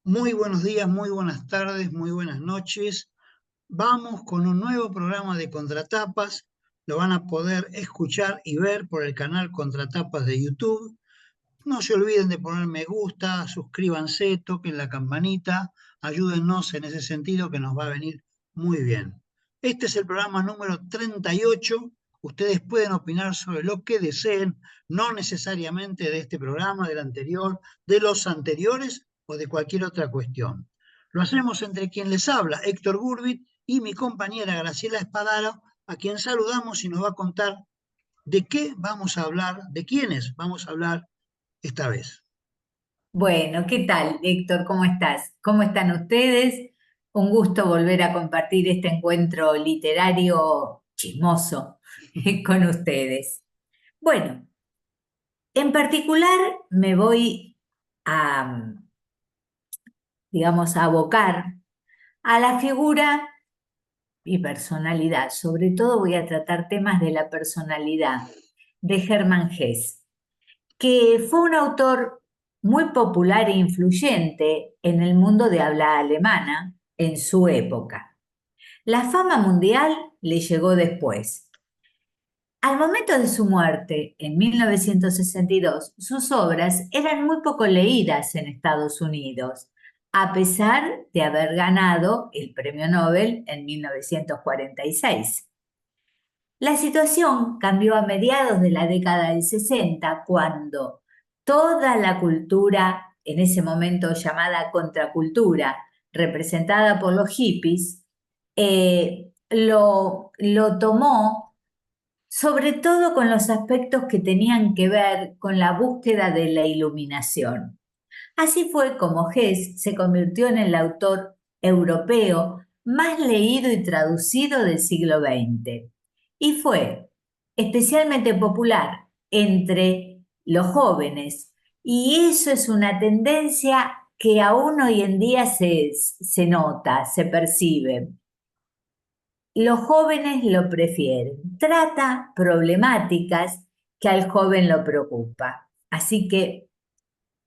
Muy buenos días, muy buenas tardes, muy buenas noches. Vamos con un nuevo programa de Contratapas. Lo van a poder escuchar y ver por el canal Contratapas de YouTube. No se olviden de poner me gusta, suscríbanse, toquen la campanita, ayúdennos en ese sentido que nos va a venir muy bien. Este es el programa número 38. Ustedes pueden opinar sobre lo que deseen, no necesariamente de este programa, del anterior, de los anteriores o de cualquier otra cuestión. Lo hacemos entre quien les habla, Héctor Gurbit, y mi compañera Graciela Espadaro, a quien saludamos y nos va a contar de qué vamos a hablar, de quiénes vamos a hablar esta vez. Bueno, ¿qué tal, Héctor? ¿Cómo estás? ¿Cómo están ustedes? Un gusto volver a compartir este encuentro literario chismoso con ustedes. Bueno, en particular me voy a, digamos, a abocar a la figura y personalidad. Sobre todo voy a tratar temas de la personalidad de Hermann Hesse, que fue un autor muy popular e influyente en el mundo de habla alemana en su época. La fama mundial le llegó después. Al momento de su muerte, en 1962, sus obras eran muy poco leídas en Estados Unidos, a pesar de haber ganado el Premio Nobel en 1946. La situación cambió a mediados de la década del 60, cuando toda la cultura, en ese momento llamada contracultura, representada por los hippies, lo tomó sobre todo con los aspectos que tenían que ver con la búsqueda de la iluminación. Así fue como Hess se convirtió en el autor europeo más leído y traducido del siglo XX. Y fue especialmente popular entre los jóvenes. Y eso es una tendencia que aún hoy en día se nota, se percibe. Los jóvenes lo prefieren. Trata problemáticas que al joven lo preocupa. Así que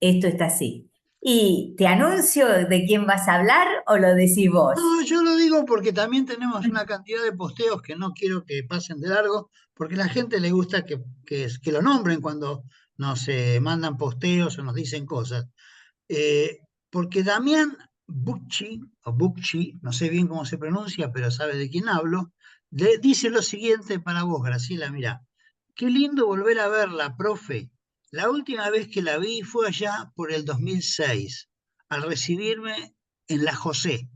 esto está así. ¿Y te anuncio de quién vas a hablar o lo decís vos? No, yo lo digo porque también tenemos una cantidad de posteos que no quiero que pasen de largo, porque a la gente le gusta que lo nombren cuando nos mandan posteos o nos dicen cosas. Eh, Porque Damián Bucci, o Bucci, no sé bien cómo se pronuncia, pero sabe de quién hablo, dice lo siguiente para vos, Graciela, mira, qué lindo volver a verla, profe. La última vez que la vi fue allá por el 2006, al recibirme en la José,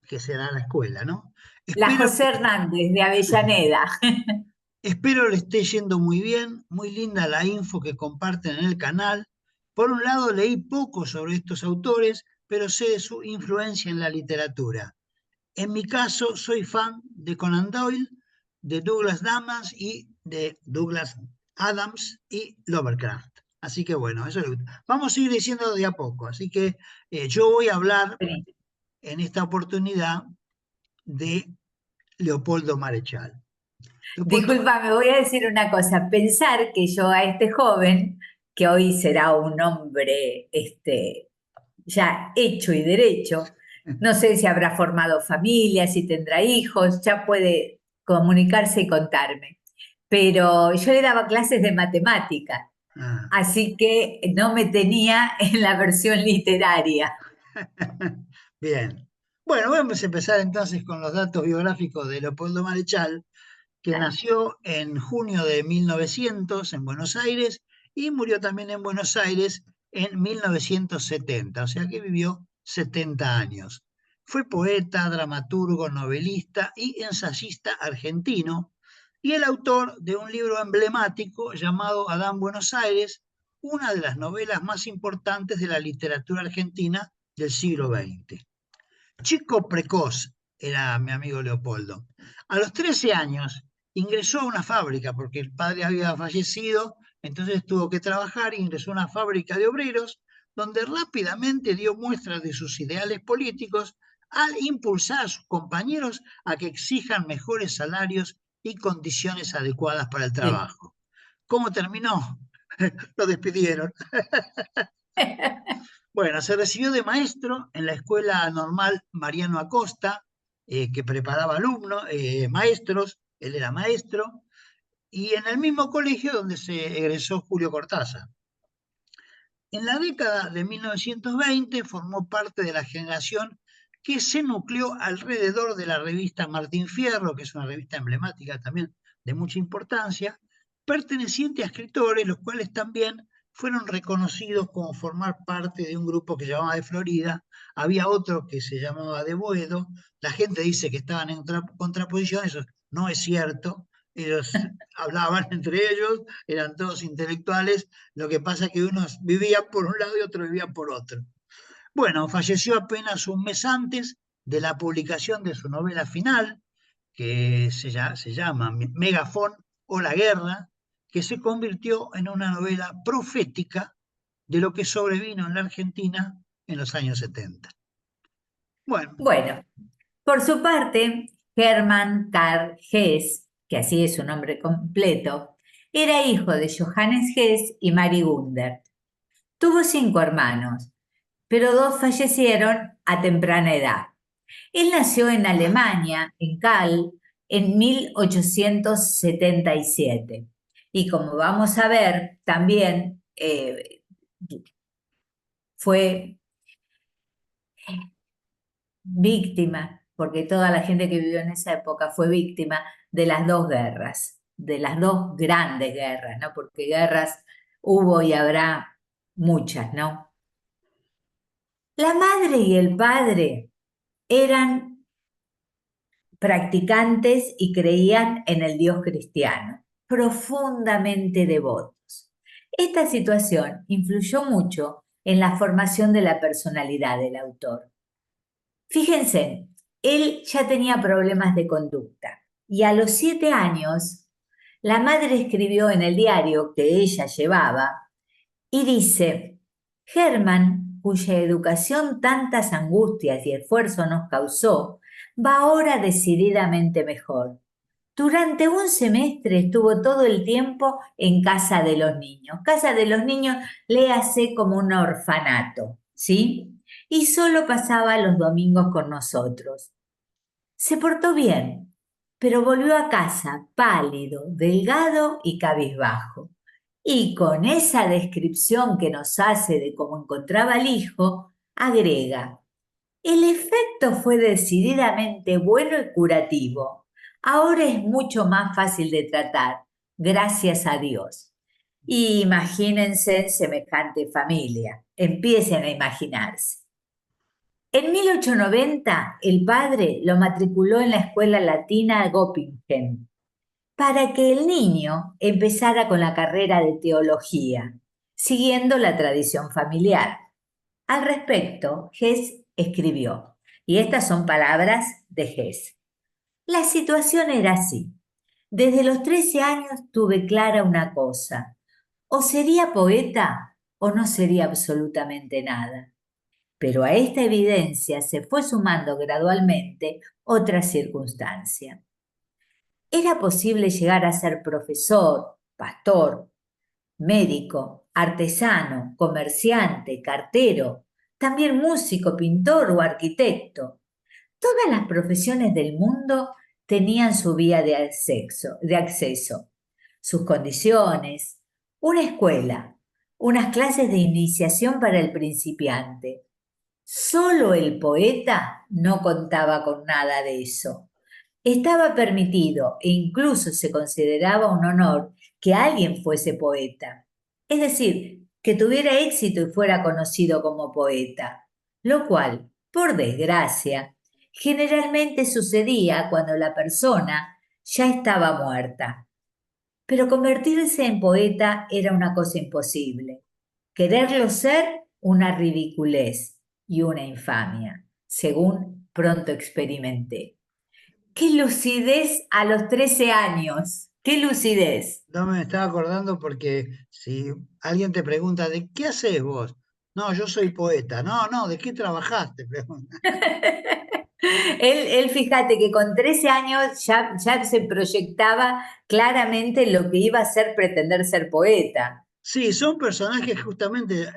que será la escuela, ¿no? La Espero, José Hernández de Avellaneda. espero le esté yendo muy bien, muy linda la info que comparten en el canal. Por un lado, leí poco sobre estos autores, pero sé de su influencia en la literatura. En mi caso, soy fan de Conan Doyle, de Douglas Adams y Lovecraft. Así que bueno, eso vamos a ir diciendo de a poco. Así que yo voy a hablar en esta oportunidad de Leopoldo Marechal. Leopoldo Disculpa, me voy a decir una cosa. Pensar que yo a este joven, que hoy será un hombre ya hecho y derecho, no sé si habrá formado familia, si tendrá hijos, ya puede comunicarse y contarme. Pero yo le daba clases de matemática, Ah, así que no me tenía en la versión literaria. bien. Bueno, vamos a empezar entonces con los datos biográficos de Leopoldo Marechal, que nació en junio de 1900 en Buenos Aires y murió también en Buenos Aires en 1970, o sea que vivió 70 años. Fue poeta, dramaturgo, novelista y ensayista argentino y el autor de un libro emblemático llamado Adán Buenos Aires, una de las novelas más importantes de la literatura argentina del siglo XX. Chico precoz era mi amigo Leopoldo. A los 13 años ingresó a una fábrica porque el padre había fallecido, entonces tuvo que trabajar e ingresó a una fábrica de obreros donde rápidamente dio muestras de sus ideales políticos al impulsar a sus compañeros a que exijan mejores salarios y condiciones adecuadas para el Sí. trabajo. ¿Cómo terminó? Lo despidieron. Bueno, se recibió de maestro en la Escuela Normal Mariano Acosta, que preparaba alumnos, maestros, él era maestro, y en el mismo colegio donde se egresó Julio Cortázar. En la década de 1920 formó parte de la generación que se nucleó alrededor de la revista Martín Fierro, que es una revista emblemática también de mucha importancia, perteneciente a escritores, los cuales también fueron reconocidos como formar parte de un grupo que se llamaba de Florida. Había otro que se llamaba de Boedo. La gente dice que estaban en contraposición, eso no es cierto. Ellos hablaban entre ellos, eran todos intelectuales, lo que pasa es que unos vivían por un lado y otros vivían por otro. Bueno, falleció apenas un mes antes de la publicación de su novela final, que se llama Megafón o La Guerra, que se convirtió en una novela profética de lo que sobrevino en la Argentina en los años 70. Bueno, Bueno, por su parte, Hermann Karl Hess, que así es su nombre completo, era hijo de Johannes Hess y Mary Gundert. Tuvo 5 hermanos, pero 2 fallecieron a temprana edad. Él nació en Alemania, en Kahl, en 1877. Y como vamos a ver, también fue víctima, porque toda la gente que vivió en esa época fue víctima de las 2 guerras, de las 2 grandes guerras, ¿no? Porque guerras hubo y habrá muchas, ¿no? La madre y el padre eran practicantes y creían en el Dios cristiano, profundamente devotos. Esta situación influyó mucho en la formación de la personalidad del autor. Fíjense, él ya tenía problemas de conducta y a los 7 años la madre escribió en el diario que ella llevaba y dice: Hermann, cuya educación tantas angustias y esfuerzo nos causó, va ahora decididamente mejor. Durante un semestre estuvo todo el tiempo en casa de los niños. Casa de los niños, léase como un orfanato, ¿sí? Y solo pasaba los domingos con nosotros. Se portó bien, pero volvió a casa pálido, delgado y cabizbajo. Y con esa descripción que nos hace de cómo encontraba al hijo, agrega: el efecto fue decididamente bueno y curativo. Ahora es mucho más fácil de tratar, gracias a Dios. Y imagínense semejante familia. Empiecen a imaginarse. En 1890, el padre lo matriculó en la escuela latina Göppingen para que el niño empezara con la carrera de teología, siguiendo la tradición familiar. Al respecto, Hess escribió, y estas son palabras de Hess: la situación era así. Desde los 13 años tuve clara una cosa: o sería poeta o no sería absolutamente nada. Pero a esta evidencia se fue sumando gradualmente otra circunstancia. Era posible llegar a ser profesor, pastor, médico, artesano, comerciante, cartero, también músico, pintor o arquitecto. Todas las profesiones del mundo tenían su vía de acceso, sus condiciones, una escuela, unas clases de iniciación para el principiante. Solo el poeta no contaba con nada de eso. Estaba permitido e incluso se consideraba un honor que alguien fuese poeta. Es decir, que tuviera éxito y fuera conocido como poeta, lo cual, por desgracia, generalmente sucedía cuando la persona ya estaba muerta. Pero convertirse en poeta era una cosa imposible. Quererlo ser, una ridiculez y una infamia, según pronto experimenté. ¡Qué lucidez a los 13 años! ¡Qué lucidez! no me estaba acordando porque si alguien te pregunta, ¿de qué haces vos? No, yo soy poeta. No, no, ¿de qué trabajaste? Pregunta. Él, fíjate que con 13 años ya se proyectaba claramente lo que iba a ser pretender ser poeta. Sí, son personajes justamente,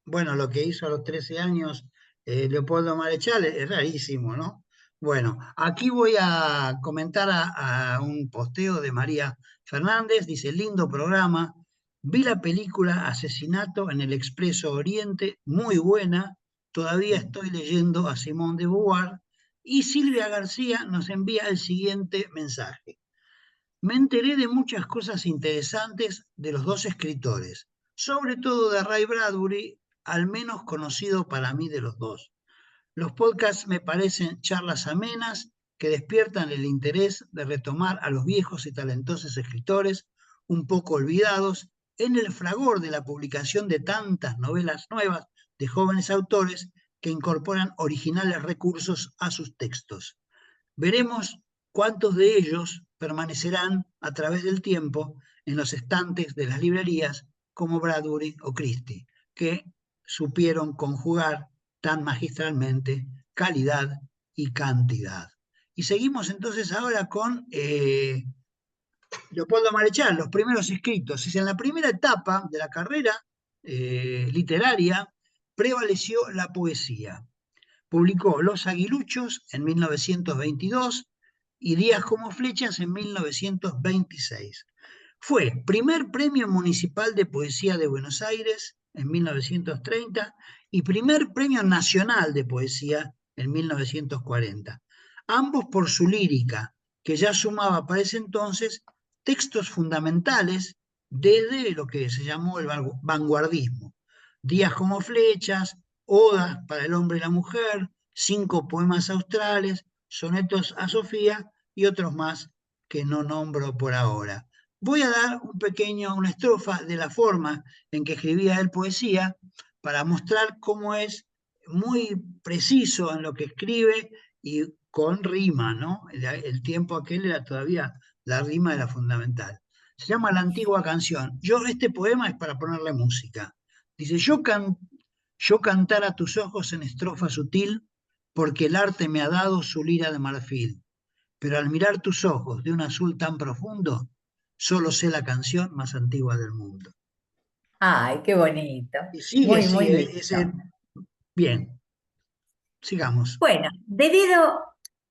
bueno, lo que hizo a los 13 años Leopoldo Marechal es rarísimo, ¿no? Bueno, aquí voy a comentar a un posteo de María Fernández, dice, lindo programa, vi la película Asesinato en el Expreso Oriente, muy buena, todavía estoy leyendo a Simone de Beauvoir, y Silvia García nos envía el siguiente mensaje. Me enteré de muchas cosas interesantes de los dos escritores, sobre todo de Ray Bradbury, al menos conocido para mí de los dos. Los podcasts me parecen charlas amenas que despiertan el interés de retomar a los viejos y talentosos escritores, un poco olvidados, en el fragor de la publicación de tantas novelas nuevas de jóvenes autores que incorporan originales recursos a sus textos. Veremos cuántos de ellos permanecerán a través del tiempo en los estantes de las librerías como Bradbury o Christie, que supieron conjugar tan magistralmente calidad y cantidad. Y seguimos entonces ahora con Leopoldo Marechal, los primeros escritos. En la primera etapa de la carrera literaria prevaleció la poesía. Publicó Los Aguiluchos en 1922 y Días como Flechas en 1926. Fue primer premio municipal de poesía de Buenos Aires en 1930 y primer premio nacional de poesía en 1940. Ambos por su lírica, que ya sumaba para ese entonces textos fundamentales desde lo que se llamó el vanguardismo. Días como Flechas, Odas para el hombre y la mujer, 5 poemas australes, sonetos a Sofía y otros más que no nombro por ahora. Voy a dar una estrofa de la forma en que escribía él poesía para mostrar cómo es muy preciso en lo que escribe y con rima, ¿no? El tiempo aquel era todavía, la rima era fundamental. Se llama La Antigua Canción. Este poema es para ponerle música. Dice, yo cantar a tus ojos en estrofa sutil, porque el arte me ha dado su lira de marfil. Pero al mirar tus ojos de un azul tan profundo, solo sé la canción más antigua del mundo. Ay, qué bonito. Y sigue, Muy, muy sigue, lindo. bien, sigamos. Bueno, debido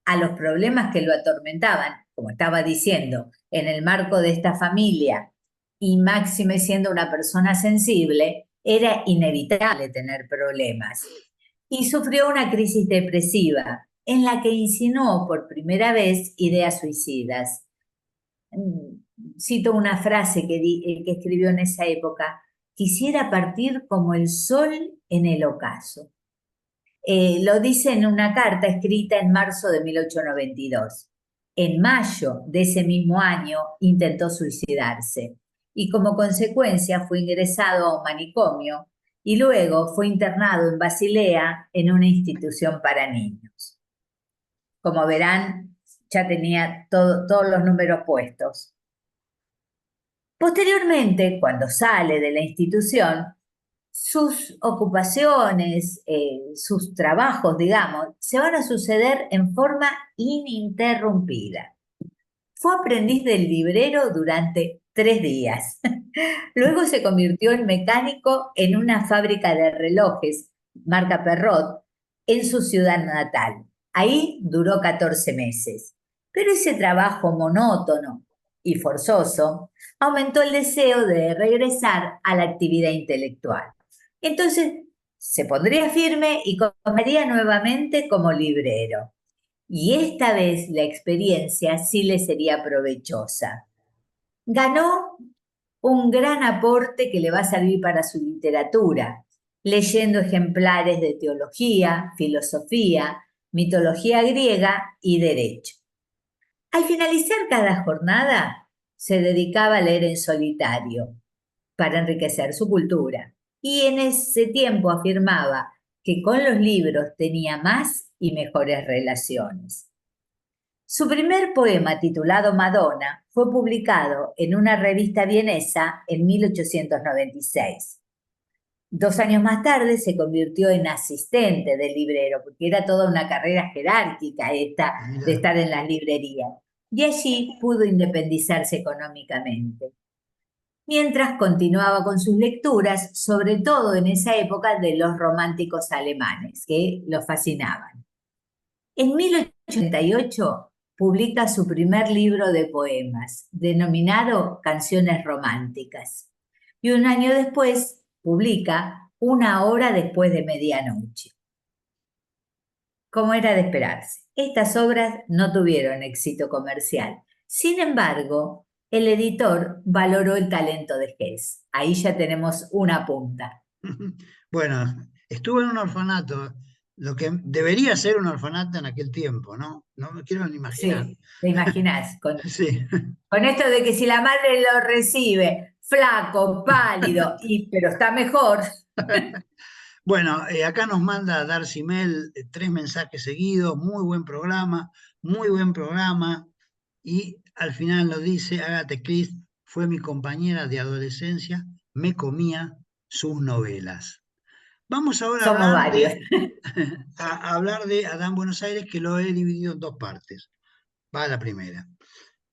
a los problemas que lo atormentaban, como estaba diciendo, en el marco de esta familia, y máxime siendo una persona sensible, era inevitable tener problemas. Y sufrió una crisis depresiva en la que insinuó por primera vez ideas suicidas. Cito una frase que escribió en esa época: quisiera partir como el sol en el ocaso. Lo dice en una carta escrita en marzo de 1892. En mayo de ese mismo año intentó suicidarse y como consecuencia fue ingresado a un manicomio y luego fue internado en Basilea en una institución para niños. Como verán, ya tenía todos los números puestos. Posteriormente, cuando sale de la institución, sus ocupaciones, sus trabajos, digamos, se van a suceder en forma ininterrumpida. Fue aprendiz del librero durante 3 días. Luego se convirtió en mecánico en una fábrica de relojes, marca Perrot, en su ciudad natal. Ahí duró 14 meses. Pero ese trabajo monótono y forzoso aumentó el deseo de regresar a la actividad intelectual. Entonces se pondría firme y comenzaría nuevamente como librero. Y esta vez la experiencia sí le sería provechosa. Ganó un gran aporte que le va a servir para su literatura, leyendo ejemplares de teología, filosofía, mitología griega y derecho. Al finalizar cada jornada, se dedicaba a leer en solitario para enriquecer su cultura. Y en ese tiempo afirmaba que con los libros tenía más y mejores relaciones. Su primer poema, titulado Madonna, fue publicado en una revista vienesa en 1896. 2 años más tarde se convirtió en asistente del librero, porque era toda una carrera jerárquica esta de Mirá. estar en las librerías. Y allí pudo independizarse económicamente. mientras continuaba con sus lecturas, sobre todo en esa época de los románticos alemanes, que lo fascinaban. En 1888 publica su primer libro de poemas, denominado Canciones Románticas, y un año después publica Una hora después de medianoche. Como era de esperarse, estas obras no tuvieron éxito comercial. Sin embargo, el editor valoró el talento de Hess. Ahí ya tenemos una punta. Bueno, estuve en un orfanato, lo que debería ser un orfanato en aquel tiempo, ¿no? No me quiero ni imaginar. Sí, te imaginas, Sí. con esto de que si la madre lo recibe flaco, pálido, pero está mejor. Bueno, acá nos manda Darcy Mel 3 mensajes seguidos, muy buen programa, y al final nos dice, Agatha Christie fue mi compañera de adolescencia, me comía sus novelas. Vamos ahora a Somos hablar varios. a hablar de Adán Buenos Aires, que lo he dividido en 2 partes. Va la primera.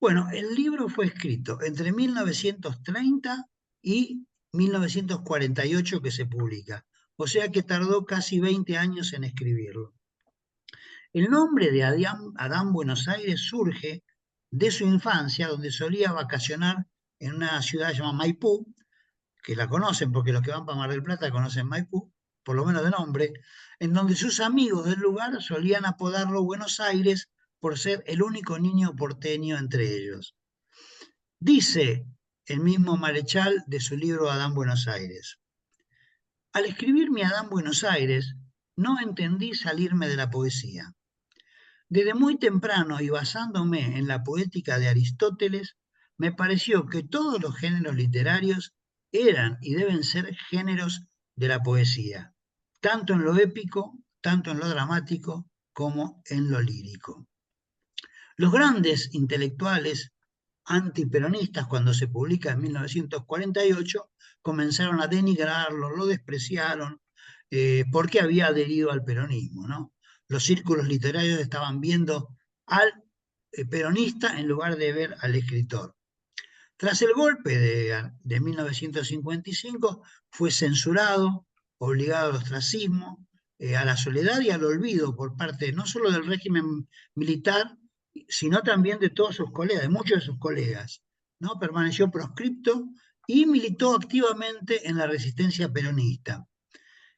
Bueno, el libro fue escrito entre 1930 y 1948 que se publica, o sea que tardó casi 20 años en escribirlo. El nombre de Adán Buenos Aires surge de su infancia, donde solía vacacionar en una ciudad llamada Maipú, que la conocen porque los que van para Mar del Plata conocen Maipú, por lo menos de nombre, en donde sus amigos del lugar solían apodarlo Buenos Aires por ser el único niño porteño entre ellos. Dice el mismo Marechal de su libro Adán Buenos Aires: al escribir mi Adán Buenos Aires, no entendí salirme de la poesía. Desde muy temprano y basándome en la poética de Aristóteles, me pareció que todos los géneros literarios eran y deben ser géneros de la poesía, tanto en lo épico, tanto en lo dramático, como en lo lírico. Los grandes intelectuales antiperonistas, cuando se publica en 1948, comenzaron a denigrarlo, lo despreciaron, porque había adherido al peronismo, ¿no? Los círculos literarios estaban viendo al peronista en lugar de ver al escritor. Tras el golpe de 1955, fue censurado, obligado al ostracismo, a la soledad y al olvido por parte no solo del régimen militar, sino también de todos sus colegas, de muchos de sus colegas, ¿no? Permaneció proscripto y militó activamente en la resistencia peronista.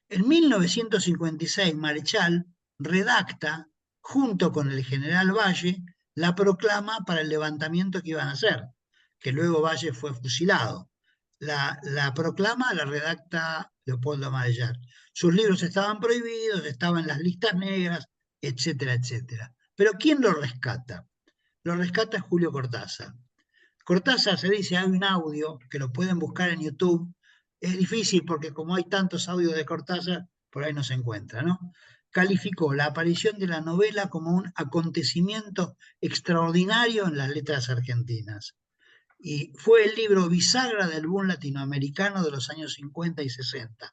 En 1956, Marechal redacta, junto con el general Valle, la proclama para el levantamiento que iban a hacer, que luego Valle fue fusilado. La proclama la redacta Leopoldo Marechal. Sus libros estaban prohibidos, estaban en las listas negras, etcétera, etcétera. Pero ¿quién lo rescata? Lo rescata Julio Cortázar. Cortázar, se dice, hay un audio que lo pueden buscar en YouTube. Es difícil porque como hay tantos audios de Cortázar, por ahí no se encuentra, ¿no? Calificó la aparición de la novela como un acontecimiento extraordinario en las letras argentinas. Y fue el libro bisagra del boom latinoamericano de los años 50 y 60.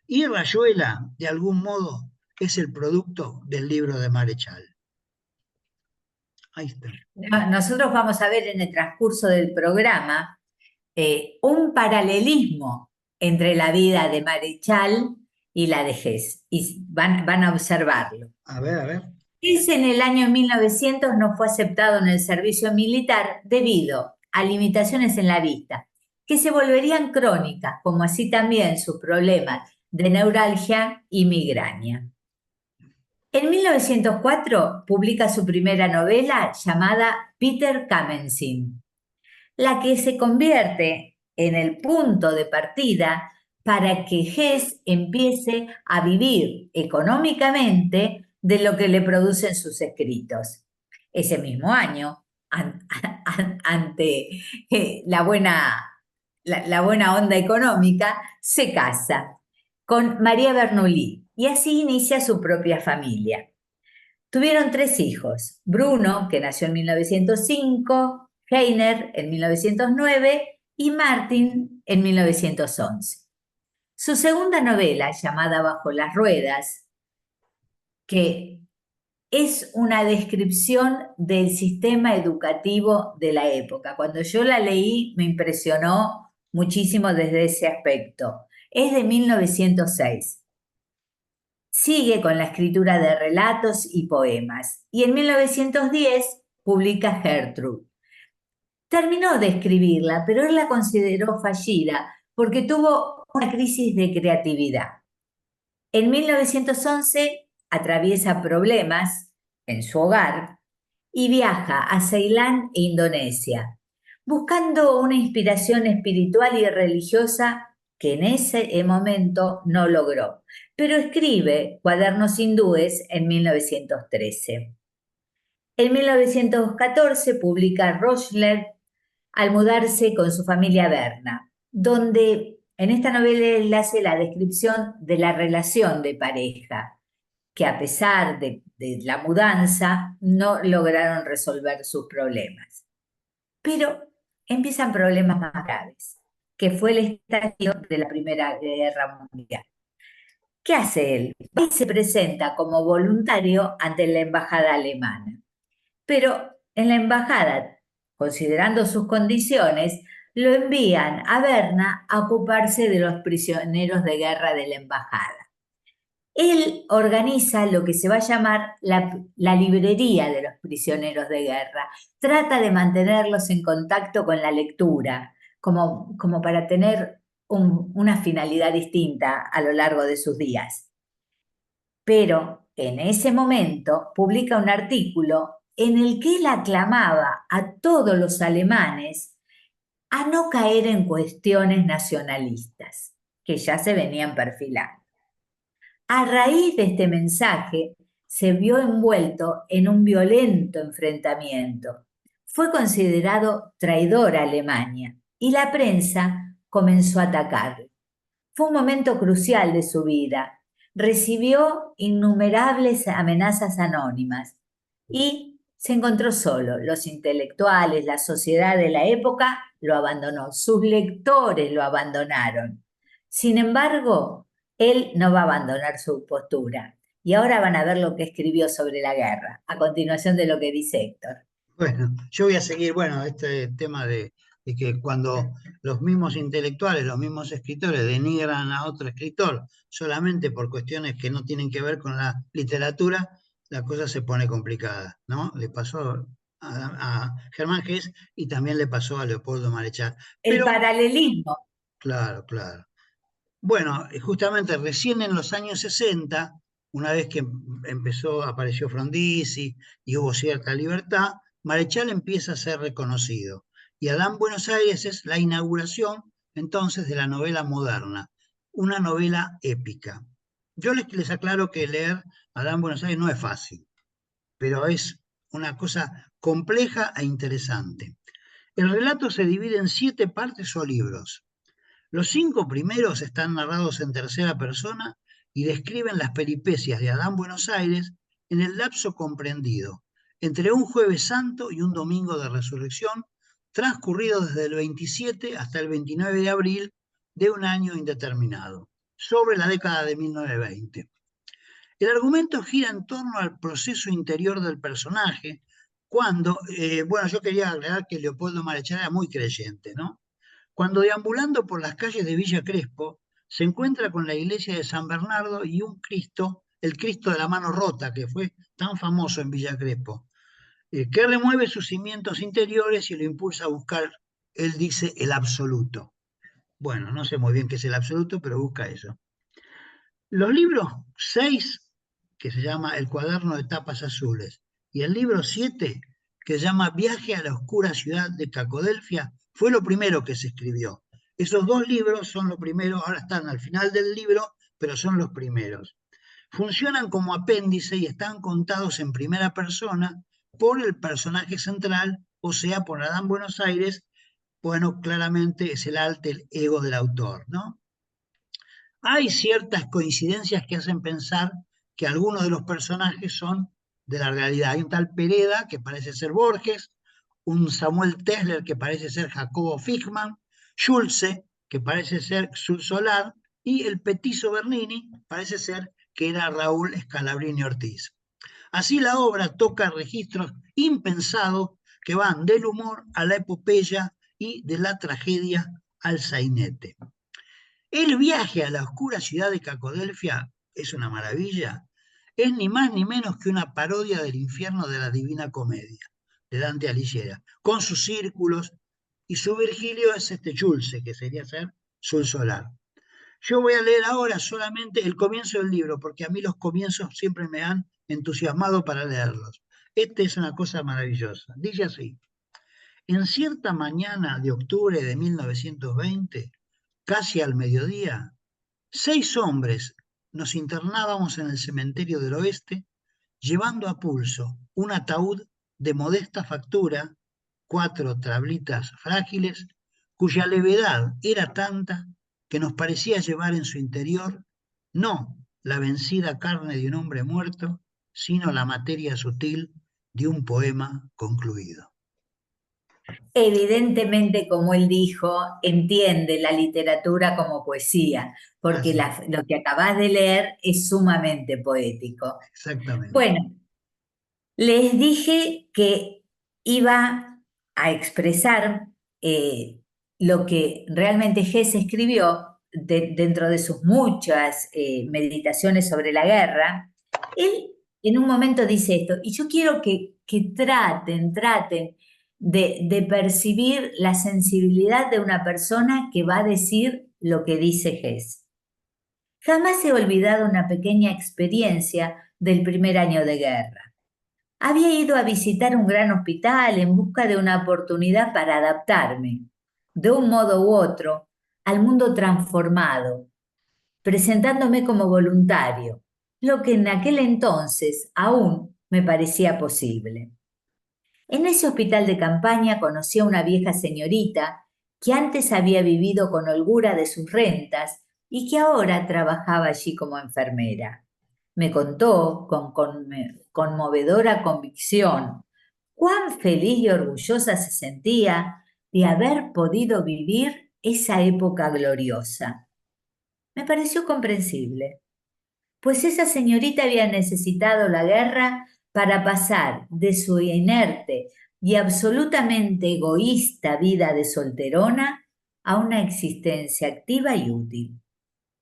Y Rayuela, de algún modo, es el producto del libro de Marechal. Ahí está. Nosotros vamos a ver en el transcurso del programa un paralelismo entre la vida de Marechal y la de Hess, y van a observarlo. A ver, a ver. Hess en el año 1900 no fue aceptado en el servicio militar debido a limitaciones en la vista, que se volverían crónicas, como así también sus problemas de neuralgia y migraña. En 1904 publica su primera novela llamada Peter Kamensin, la que se convierte en el punto de partida para que Hess empiece a vivir económicamente de lo que le producen sus escritos. Ese mismo año, ante la buena onda económica, se casa con María Bernoulli y así inicia su propia familia. Tuvieron 3 hijos: Bruno, que nació en 1905, Heiner en 1909 y Martin en 1911. Su segunda novela, llamada Bajo las Ruedas, que es una descripción del sistema educativo de la época. Cuando yo la leí me impresionó muchísimo desde ese aspecto. Es de 1906. Sigue con la escritura de relatos y poemas y en 1910 publica Gertrude. Terminó de escribirla, pero él la consideró fallida porque tuvo una crisis de creatividad. En 1911 atraviesa problemas en su hogar y viaja a Ceilán e Indonesia, buscando una inspiración espiritual y religiosa que en ese momento no logró, pero escribe Cuadernos hindúes en 1913. En 1914 publica Rochler al mudarse con su familia a Berna, donde en esta novela él hace la descripción de la relación de pareja, que a pesar de la mudanza no lograron resolver sus problemas. Pero empiezan problemas más graves, que fue el estallido de la Primera Guerra Mundial. ¿Qué hace él? Él se presenta como voluntario ante la embajada alemana, pero en la embajada, considerando sus condiciones, lo envían a Berna a ocuparse de los prisioneros de guerra de la embajada. Él organiza lo que se va a llamar la librería de los prisioneros de guerra. Trata de mantenerlos en contacto con la lectura, como para tener una finalidad distinta a lo largo de sus días. Pero en ese momento publica un artículo en el que él aclamaba a todos los alemanes a no caer en cuestiones nacionalistas, que ya se venían perfilando. A raíz de este mensaje, se vio envuelto en un violento enfrentamiento. Fue considerado traidor a Alemania y la prensa comenzó a atacarlo. Fue un momento crucial de su vida. Recibió innumerables amenazas anónimas y se encontró solo. Los intelectuales, la sociedad de la época lo abandonó, sus lectores lo abandonaron. Sin embargo, él no va a abandonar su postura. Y ahora van a ver lo que escribió sobre la guerra, a continuación de lo que dice Héctor. Bueno, yo voy a seguir, bueno, este tema de que cuando los mismos intelectuales, los mismos escritores denigran a otro escritor solamente por cuestiones que no tienen que ver con la literatura, la cosa se pone complicada, ¿no? Le pasó a Germán Gess y también le pasó a Leopoldo Marechal. El Pero, paralelismo. claro, claro. Bueno, justamente recién en los años 60, una vez que apareció Frondizi y hubo cierta libertad, Marechal empieza a ser reconocido. Y Adán Buenos Aires es la inauguración entonces de la novela moderna, una novela épica. Yo les aclaro que leer Adán Buenos Aires no es fácil, pero es una cosa compleja e interesante. El relato se divide en 7 partes o libros. Los 5 primeros están narrados en tercera persona y describen las peripecias de Adán Buenos Aires en el lapso comprendido entre un jueves santo y un domingo de resurrección, transcurrido desde el 27 hasta el 29 de abril de un año indeterminado, sobre la década de 1920. El argumento gira en torno al proceso interior del personaje, cuando, bueno, yo quería agregar que Leopoldo Marechal era muy creyente, ¿no? Cuando deambulando por las calles de Villa Crespo, se encuentra con la iglesia de San Bernardo y un Cristo, el Cristo de la mano rota, que fue tan famoso en Villa Crespo, que remueve sus cimientos interiores y lo impulsa a buscar, él dice, el absoluto. Bueno, no sé muy bien qué es el absoluto, pero busca eso. Los libros 6, que se llama El cuaderno de tapas azules, y el libro 7, que se llama Viaje a la oscura ciudad de Cacodelfia, fue lo primero que se escribió. Esos 2 libros son los primeros, ahora están al final del libro, pero son los primeros. Funcionan como apéndice y están contados en primera persona por el personaje central, o sea, por Adán Buenos Aires. Bueno, claramente es el alter ego del autor, ¿no? Hay ciertas coincidencias que hacen pensar que algunos de los personajes son de la realidad. Hay un tal Pereda que parece ser Borges, un Samuel Tesler que parece ser Jacobo Fichmann, Schulze que parece ser Sul Solar y el petizo Bernini parece ser que era Raúl Scalabrini Ortiz. Así la obra toca registros impensados que van del humor a la epopeya y de la tragedia al sainete. El viaje a la oscura ciudad de Cacodelfia es una maravilla. Es ni más ni menos que una parodia del infierno de la Divina Comedia, de Dante Alighieri, con sus círculos, y su Virgilio es este Chulce, que sería ser Sol Solar. Yo voy a leer ahora solamente el comienzo del libro, porque a mí los comienzos siempre me han entusiasmado para leerlos. Esta es una cosa maravillosa. Dice así: en cierta mañana de octubre de 1920, casi al mediodía, 6 hombres nos internábamos en el cementerio del oeste, llevando a pulso un ataúd de modesta factura, 4 tablitas frágiles, cuya levedad era tanta que nos parecía llevar en su interior no la vencida carne de un hombre muerto, sino la materia sutil de un poema concluido. Evidentemente, como él dijo, entiende la literatura como poesía, porque Así, lo que acabas de leer es sumamente poético. exactamente. Bueno, les dije que iba a expresar lo que realmente Hess escribió dentro de sus muchas meditaciones sobre la guerra. Él en un momento dice esto, y yo quiero que traten de percibir la sensibilidad de una persona que va a decir lo que dice Hess. Jamás he olvidado una pequeña experiencia del primer año de guerra. Había ido a visitar un gran hospital en busca de una oportunidad para adaptarme, de un modo u otro, al mundo transformado, presentándome como voluntario, lo que en aquel entonces aún me parecía posible. En ese hospital de campaña conocí a una vieja señorita que antes había vivido con holgura de sus rentas y que ahora trabajaba allí como enfermera. Me contó con conmovedora convicción cuán feliz y orgullosa se sentía de haber podido vivir esa época gloriosa. Me pareció comprensible, pues esa señorita había necesitado la guerra para pasar de su inerte y absolutamente egoísta vida de solterona a una existencia activa y útil.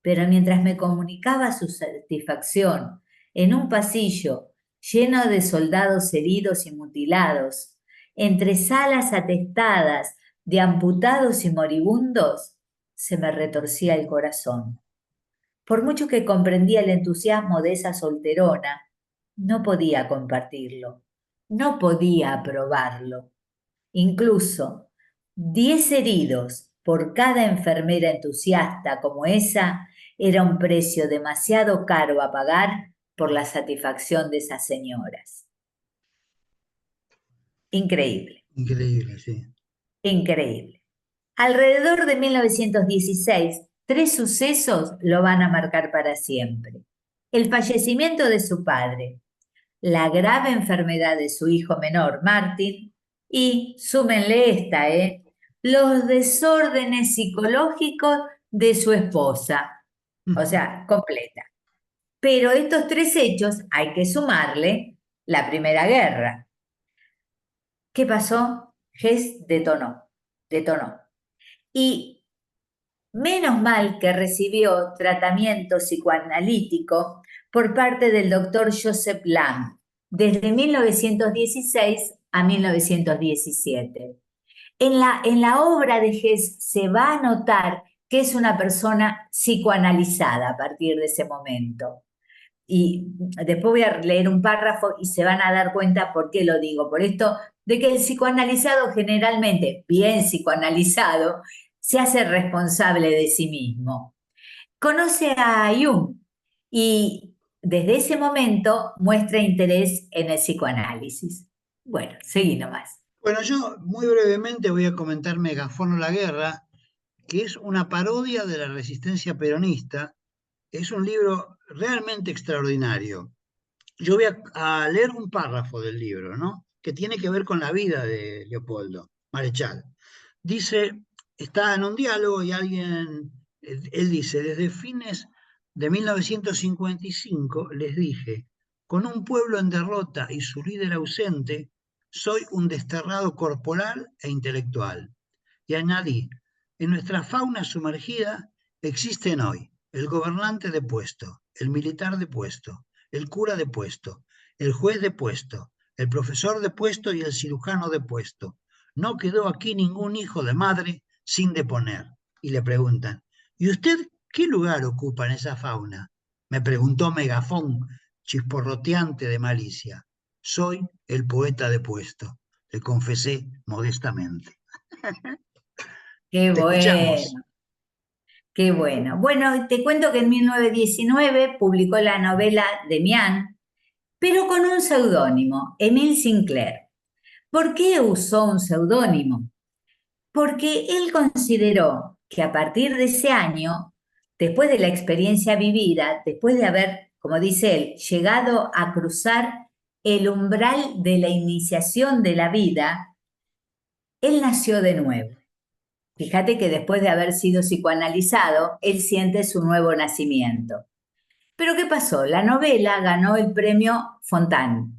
Pero mientras me comunicaba su satisfacción en un pasillo lleno de soldados heridos y mutilados, entre salas atestadas de amputados y moribundos, se me retorcía el corazón. Por mucho que comprendía el entusiasmo de esa solterona, no podía compartirlo, no podía aprobarlo. Incluso 10 heridos por cada enfermera entusiasta como esa era un precio demasiado caro a pagar por la satisfacción de esas señoras. Increíble, Increíble, sí. increíble. Alrededor de 1916, 3 sucesos lo van a marcar para siempre. El fallecimiento de su padre, la grave enfermedad de su hijo menor, Martin, y, súmenle esta, los desórdenes psicológicos de su esposa, o sea, completa. Pero estos 3 hechos hay que sumarle la Primera Guerra. ¿Qué pasó? Hess detonó. Y menos mal que recibió tratamiento psicoanalítico por parte del doctor Joseph Lang desde 1916 a 1917. En la obra de Hess se va a notar que es una persona psicoanalizada a partir de ese momento. Y después voy a leer un párrafo y se van a dar cuenta por qué lo digo. Por esto de que el psicoanalizado generalmente, bien psicoanalizado, se hace responsable de sí mismo. Conoce a Jung y desde ese momento muestra interés en el psicoanálisis. Bueno, seguí nomás. Bueno, yo muy brevemente voy a comentar Megafón o la guerra, que es una parodia de la resistencia peronista. Es un libro realmente extraordinario. Yo voy a leer un párrafo del libro, ¿no? Que tiene que ver con la vida de Leopoldo Marechal. Dice, está en un diálogo y él dice, desde fines de 1955 les dije, con un pueblo en derrota y su líder ausente, soy un desterrado corporal e intelectual. Y añadí, En nuestra fauna sumergida existen hoy el gobernante de puesto, el militar de puesto, el cura de puesto, el juez de puesto, el profesor de puesto y el cirujano de puesto. No quedó aquí ningún hijo de madre sin deponer. Y le preguntan, ¿y usted qué lugar ocupa en esa fauna? Me preguntó Megafón, chisporroteante de malicia. Soy el poeta de puesto, le confesé modestamente. Qué Te escuchamos. bueno, qué bueno. Bueno, te cuento que en 1919 publicó la novela Demián, pero con un seudónimo, Emile Sinclair. ¿Por qué usó un seudónimo? Porque él consideró que a partir de ese año, después de la experiencia vivida, después de haber, como dice él, llegado a cruzar el umbral de la iniciación de la vida, él nació de nuevo. Fíjate que después de haber sido psicoanalizado, él siente su nuevo nacimiento. Pero ¿qué pasó? La novela ganó el premio Fontane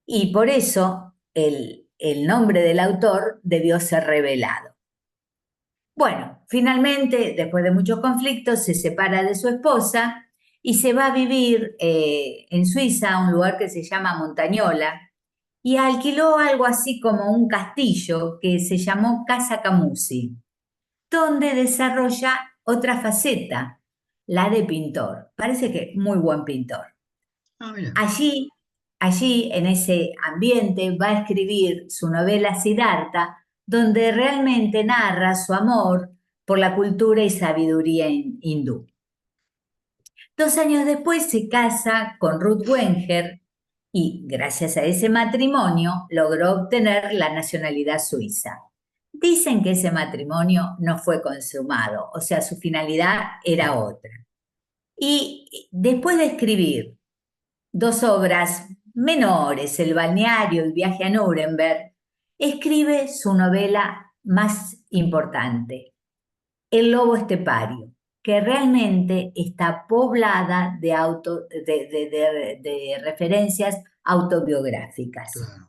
y por eso el nombre del autor debió ser revelado. Bueno, finalmente, después de muchos conflictos, se separa de su esposa y se va a vivir en Suiza, a un lugar que se llama Montagnola, y alquiló algo así como un castillo que se llamó Casa Camusi, donde desarrolla otra faceta, la de pintor. Parece que muy buen pintor. Ah, mira. Allí, allí, en ese ambiente, va a escribir su novela Siddhartha, donde realmente narra su amor por la cultura y sabiduría hindú. 2 años después se casa con Ruth Wenger y, gracias a ese matrimonio, logró obtener la nacionalidad suiza. Dicen que ese matrimonio no fue consumado, o sea, su finalidad era otra. Y después de escribir 2 obras menores, El balneario y Viaje a Nuremberg, escribe su novela más importante, El lobo estepario, que realmente está poblada de referencias autobiográficas. Claro.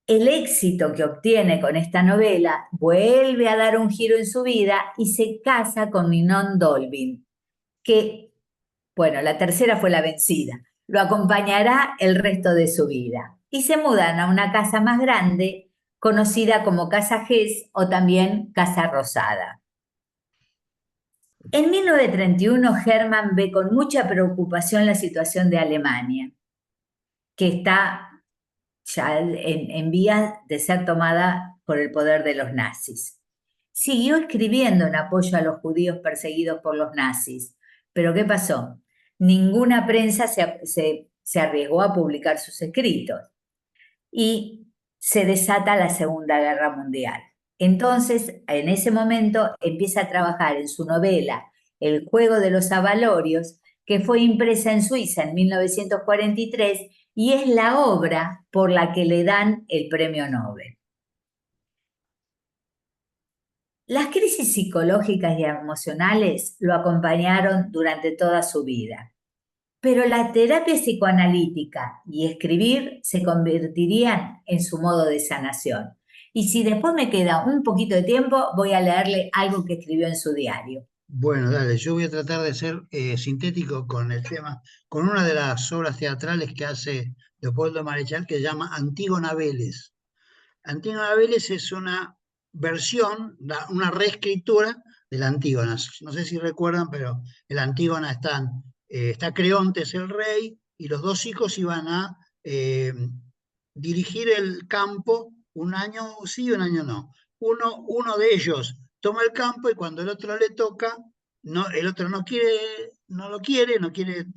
El éxito que obtiene con esta novela vuelve a dar un giro en su vida y se casa con Ninon Dolbin, que, bueno, la tercera fue la vencida. Lo acompañará el resto de su vida. Y se mudan a una casa más grande, conocida como Casa Hess o también Casa Rosada. En 1931, Hermann ve con mucha preocupación la situación de Alemania, que está ya en vías de ser tomada por el poder de los nazis. Siguió escribiendo en apoyo a los judíos perseguidos por los nazis, pero ¿qué pasó? Ninguna prensa se arriesgó a publicar sus escritos y se desata la Segunda Guerra Mundial. Entonces, en ese momento, empieza a trabajar en su novela El juego de los abalorios, que fue impresa en Suiza en 1943 y es la obra por la que le dan el premio Nobel. Las crisis psicológicas y emocionales lo acompañaron durante toda su vida, pero la terapia psicoanalítica y escribir se convertirían en su modo de sanación. Y si después me queda un poquito de tiempo, voy a leerle algo que escribió en su diario. Bueno, dale, yo voy a tratar de ser sintético con el tema, con una de las obras teatrales que hace Leopoldo Marechal que se llama Antígona Vélez. Antígona Vélez es una versión, una reescritura de la Antígona. No sé si recuerdan, pero en la Antígona está Creonte, el rey, y los dos hijos iban a dirigir el campo un año sí, un año no. Uno de ellos toma el campo y cuando el otro le toca, no, el otro no quiere, no quiere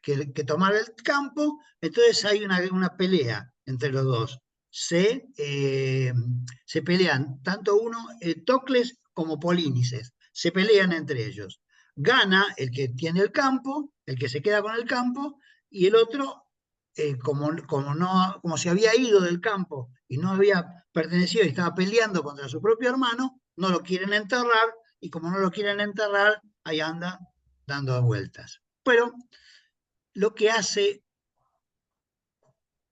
que tomar el campo, entonces hay una pelea entre los dos. Se pelean tanto Tocles como Polínices, se pelean entre ellos. Gana el que tiene el campo, el que se queda con el campo, y el otro, como se había ido del campo y no había pertenecido y estaba peleando contra su propio hermano, no lo quieren enterrar, y como no lo quieren enterrar, ahí anda dando vueltas. Pero lo que hace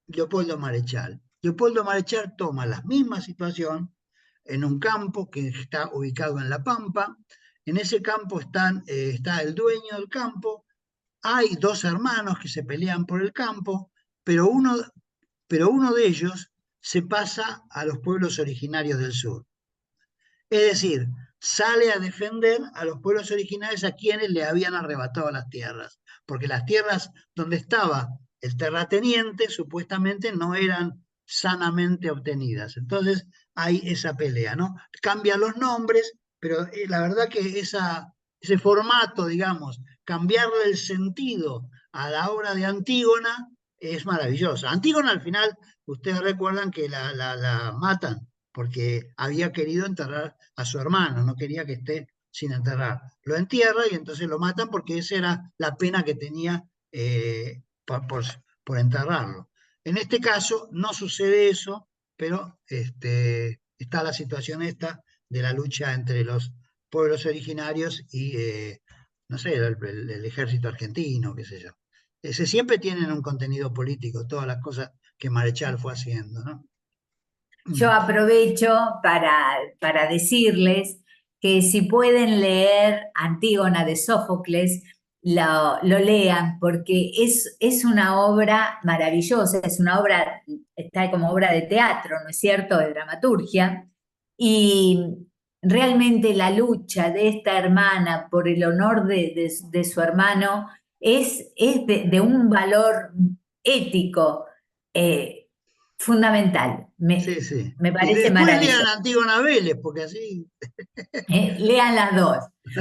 Leopoldo Marechal toma la misma situación, en un campo que está ubicado en La Pampa. En ese campo está el dueño del campo. Hay dos hermanos que se pelean por el campo, pero uno de ellos se pasa a los pueblos originarios del sur. Es decir, sale a defender a los pueblos originarios a quienes le habían arrebatado las tierras, porque las tierras donde estaba el terrateniente supuestamente no eran sanamente obtenidas. Entonces hay esa pelea, ¿no? Cambian los nombres, pero la verdad que ese formato, digamos, cambiarle el sentido a la obra de Antígona es maravillosa. Antígona al final, ustedes recuerdan que la matan porque había querido enterrar a su hermano, no quería que esté sin enterrar. Lo entierra y entonces lo matan porque esa era la pena que tenía por enterrarlo. En este caso no sucede eso, pero está la situación esta de la lucha entre los pueblos originarios y, no sé, el ejército argentino, qué sé yo. Ese siempre tienen un contenido político, todas las cosas que Marechal fue haciendo, ¿no? Yo aprovecho para decirles que si pueden leer Antígona de Sófocles, lo lean, porque es una obra maravillosa, es una obra, está como obra de teatro, ¿no es cierto?, de dramaturgia, y realmente la lucha de esta hermana por el honor de su hermano es de un valor ético. Fundamental, Sí, sí. me Y parece después lean maravilloso. Antígona Vélez, porque así. Lean las dos.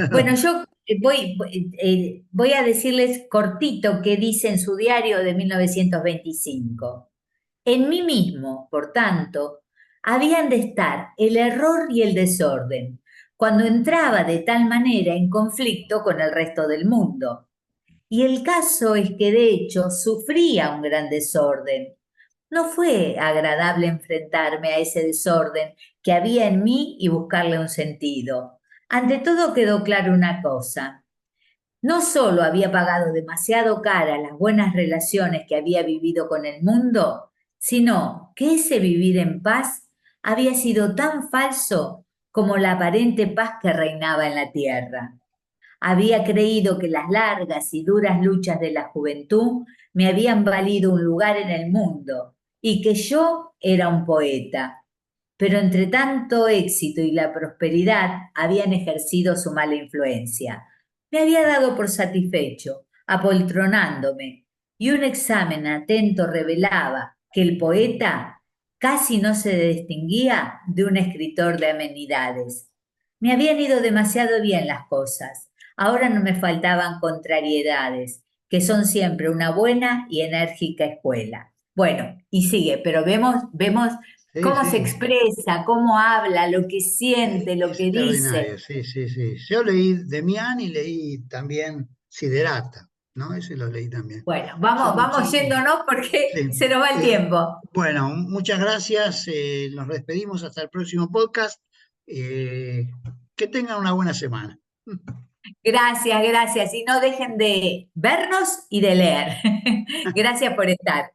Bueno, yo voy a decirles cortito qué dice en su diario de 1925. En mí mismo, por tanto, habían de estar el error y el desorden, cuando entraba de tal manera en conflicto con el resto del mundo. Y el caso es que de hecho sufría un gran desorden. No fue agradable enfrentarme a ese desorden que había en mí y buscarle un sentido. Ante todo quedó claro una cosa. No solo había pagado demasiado cara las buenas relaciones que había vivido con el mundo, sino que ese vivir en paz había sido tan falso como la aparente paz que reinaba en la tierra. Había creído que las largas y duras luchas de la juventud me habían valido un lugar en el mundo y que yo era un poeta. Pero entre tanto éxito y la prosperidad habían ejercido su mala influencia. Me había dado por satisfecho, apoltronándome, y un examen atento revelaba que el poeta casi no se distinguía de un escritor de amenidades. Me habían ido demasiado bien las cosas. Ahora no me faltaban contrariedades, que son siempre una buena y enérgica escuela. Bueno, y sigue, pero vemos Sí, cómo se sí. expresa, cómo habla, lo que siente, lo Es que extraordinario, dice. sí, sí, sí. Yo leí Demián y leí también Siderata, ¿no? Ese lo leí también. Bueno, Son, vamos son, yéndonos porque sí. se nos va el tiempo. Bueno, muchas gracias. Nos despedimos hasta el próximo podcast. Eh, que tengan una buena semana. Gracias, gracias. Y no dejen de vernos y de leer. Gracias por estar.